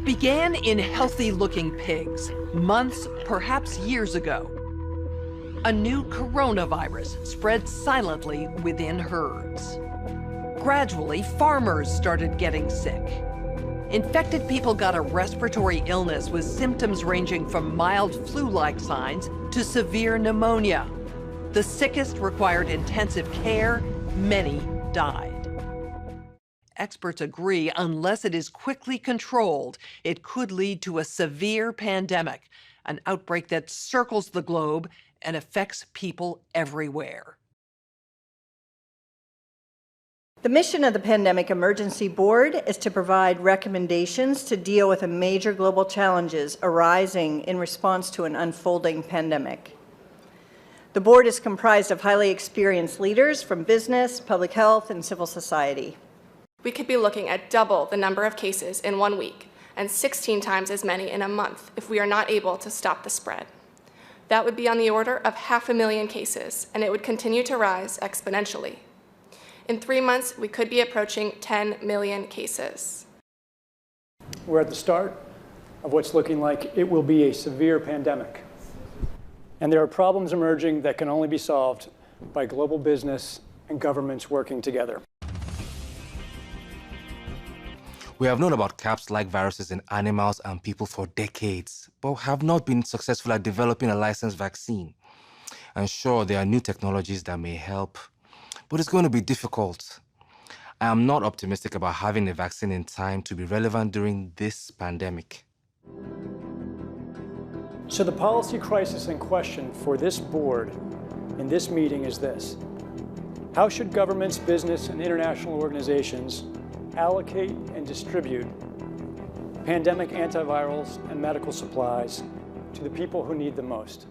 It began in healthy-looking pigs, months, perhaps years ago. A new coronavirus spread silently within herds. Gradually, farmers started getting sick. Infected people got a respiratory illness with symptoms ranging from mild flu-like signs to severe pneumonia. The sickest required intensive care. Many died. Experts agree, unless it is quickly controlled, it could lead to a severe pandemic, an outbreak that circles the globe and affects people everywhere. The mission of the Pandemic Emergency Board is to provide recommendations to deal with the major global challenges arising in response to an unfolding pandemic. The board is comprised of highly experienced leaders from business, public health, and civil society. We could be looking at double the number of cases in 1 week and 16 times as many in a month if we are not able to stop the spread. That would be on the order of 500,000 cases, and it would continue to rise exponentially. In 3 months, we could be approaching 10 million cases. We're at the start of what's looking like it will be a severe pandemic. And there are problems emerging that can only be solved by global business and governments working together. We have known about CAPS-like viruses in animals and people for decades, but have not been successful at developing a licensed vaccine. And sure, there are new technologies that may help, but it's going to be difficult. I am not optimistic about having a vaccine in time to be relevant during this pandemic. So the policy crisis in question for this board in this meeting is this: how should governments, business, and international organizations allocate and distribute pandemic antivirals and medical supplies to the people who need them most?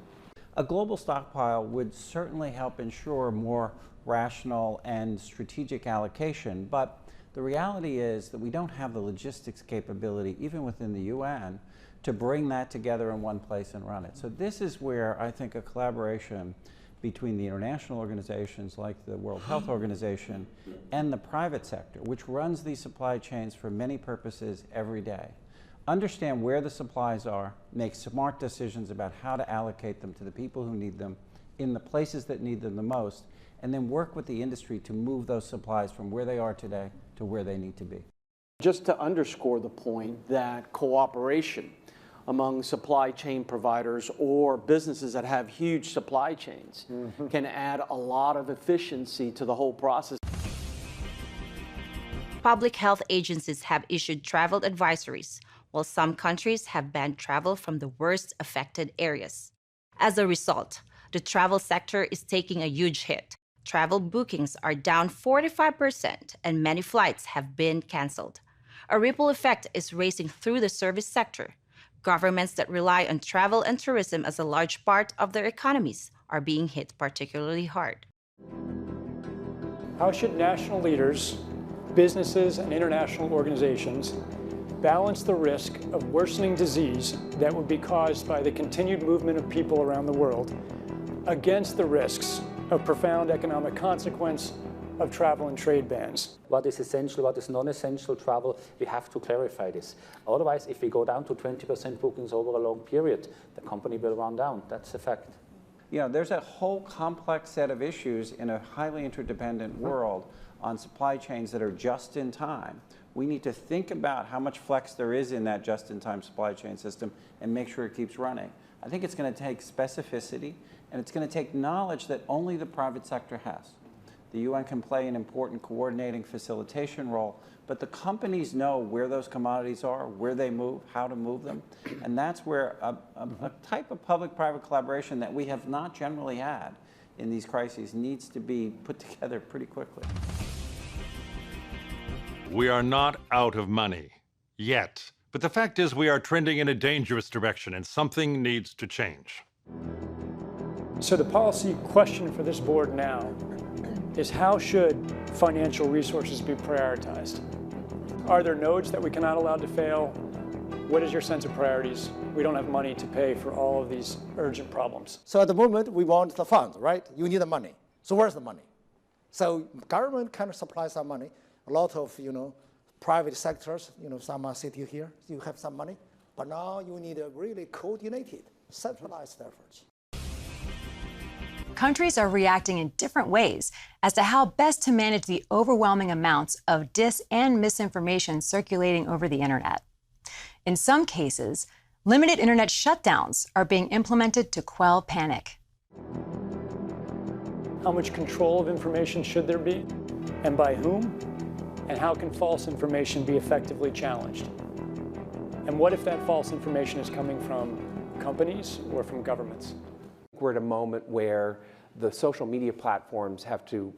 A global stockpile would certainly help ensure more rational and strategic allocation, but the reality is that we don't have the logistics capability, even within the UN, to bring that together in one place and run it. So this is where I think a collaboration between the international organizations like the World Health Organization and the private sector, which runs these supply chains for many purposes every day. Understand where the supplies are, make smart decisions about how to allocate them to the people who need them in the places that need them the most, and then work with the industry to move those supplies from where they are today to where they need to be. Just to underscore the point that cooperation among supply chain providers or businesses that have huge supply chains can add a lot of efficiency to the whole process. Public health agencies have issued travel advisories, while some countries have banned travel from the worst affected areas. As a result, the travel sector is taking a huge hit. Travel bookings are down 45%, and many flights have been canceled. A ripple effect is racing through the service sector. Governments that rely on travel and tourism as a large part of their economies are being hit particularly hard. How should national leaders, businesses, and international organizations balance the risk of worsening disease that would be caused by the continued movement of people around the world against the risks of profound economic consequence of travel and trade bans? What is essential, what is non-essential travel, we have to clarify this. Otherwise, if we go down to 20% bookings over a long period, the company will run down. That's a fact. You know, there's a whole complex set of issues in a highly interdependent world on supply chains that are just in time. We need to think about how much flex there is in that just-in-time supply chain system and make sure it keeps running. I think it's going to take specificity, and it's going to take knowledge that only the private sector has. The UN can play an important coordinating facilitation role, but the companies know where those commodities are, where they move, how to move them, and that's where a type of public-private collaboration that we have not generally had in these crises needs to be put together pretty quickly. We are not out of money, yet. But the fact is we are trending in a dangerous direction and something needs to change. So the policy question for this board now is how should financial resources be prioritized? Are there nodes that we cannot allow to fail? What is your sense of priorities? We don't have money to pay for all of these urgent problems. So at the moment, we want the funds, right? You need the money. So where's the money? So government kind of supplies our money. A lot of, private sectors, some city here, you have some money, but now you need a really coordinated, centralized efforts. Countries are reacting in different ways as to how best to manage the overwhelming amounts of dis and misinformation circulating over the internet. In some cases, limited internet shutdowns are being implemented to quell panic. How much control of information should there be, and by whom? And how can false information be effectively challenged? And what if that false information is coming from companies or from governments? We're at a moment where the social media platforms have to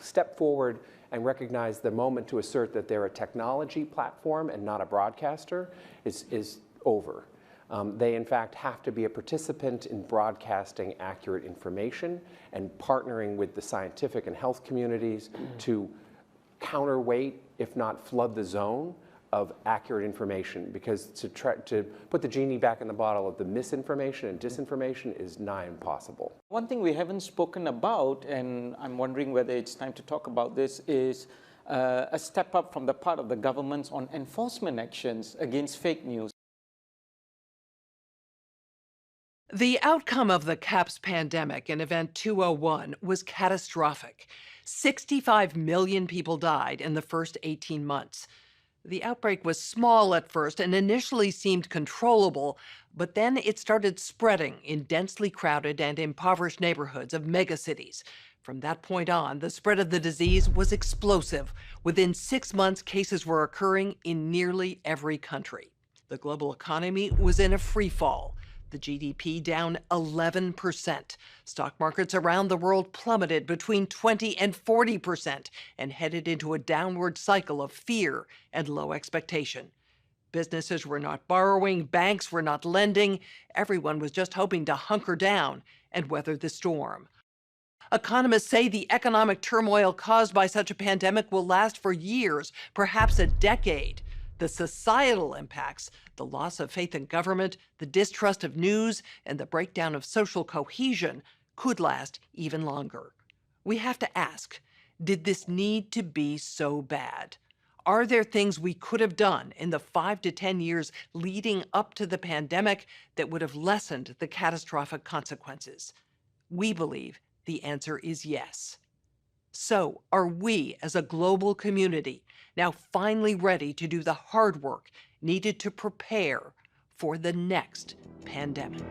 step forward and recognize the moment to assert that they're a technology platform and not a broadcaster is over. They, in fact, have to be a participant in broadcasting accurate information and partnering with the scientific and health communities to counterweight, if not flood the zone, of accurate information, because to put the genie back in the bottle of the misinformation and disinformation is nigh impossible. One thing we haven't spoken about, and I'm wondering whether it's time to talk about this, is a step up from the part of the governments on enforcement actions against fake news. The outcome of the CAPS pandemic in Event 201 was catastrophic. 65 million people died in the first 18 months. The outbreak was small at first and initially seemed controllable, but then it started spreading in densely crowded and impoverished neighborhoods of megacities. From that point on, the spread of the disease was explosive. Within 6 months, cases were occurring in nearly every country. The global economy was in a free fall. The GDP down 11%. Stock markets around the world plummeted between 20 and 40% and headed into a downward cycle of fear and low expectation. Businesses were not borrowing, banks were not lending. Everyone was just hoping to hunker down and weather the storm. Economists say the economic turmoil caused by such a pandemic will last for years, perhaps a decade. The societal impacts, the loss of faith in government, the distrust of news, and the breakdown of social cohesion could last even longer. We have to ask, did this need to be so bad? Are there things we could have done in the 5 to 10 years leading up to the pandemic that would have lessened the catastrophic consequences? We believe the answer is yes. So, are we as a global community now finally ready to do the hard work needed to prepare for the next pandemic?